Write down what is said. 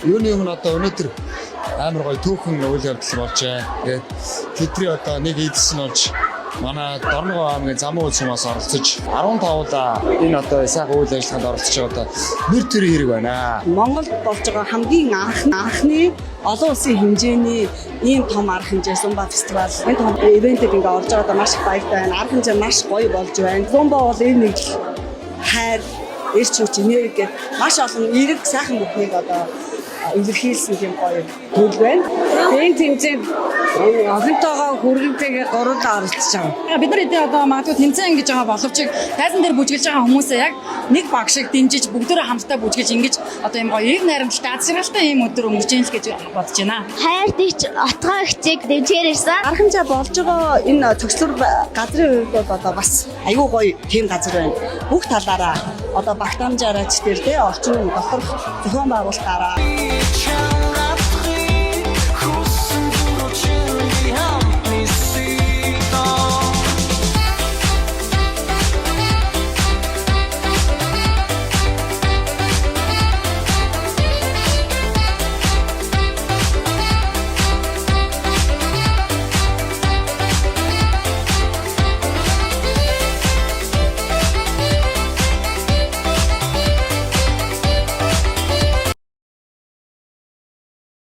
Юуны өмнө одоо өнөөдөр амар гоё түүхэн үйл явдал болж байна. Тэгээд тэдний одоо нэг эдс нь болж манай Дорногов аймгийн замун үйл хүмүүс оролцож 15-уулаа энэ одоо сайхан үйл ажиллагаанд оролцож байгаа одоо нэр төрийн хэрэг байна. Монголд болж байгаа хамгийн анхны олон улсын хэмжээний ийм том арга хэмжээ Зумба фестивал энэ том ивентэд ингээ орж байгаадаа маш их баяртай байна. Арга хэмжээ маш гоё болж байна. Зумба бол энэ нэг хайр, эрч хүч, энерги маш олон эрэг сайхан бүхнийг одоо илэрхийлсэн юм гоё төл байна. Энэ тэмцээнд олонтойгоо хүргэлтэйгээ гурлаа оролцож байгаа. Бид нар эдээ одоо магадгүй тэмцээн гэж байгаа боловч тайзан дээр бүжгэлж байгаа хүмүүсээ яг нэг баг шиг дэмжиж бүгдөө хамтдаа бүжгэлж ингэж одоо юм гоё эрг найрамдалтай аз жаргалтай юм өдөр өнгөрч ийн л гэж бодож байна. Хайртагч отгоо ихчиг дэмжээр ирсэн. Арга хэмжээ болж байгаа энэ цогцлор газрын хувьд бол одоо бас аюу гоё тийм газар байна. Бүх талаараа одоо багтаамжаараа ч тэр тэ орчин дотор зохион байгуулалтаараа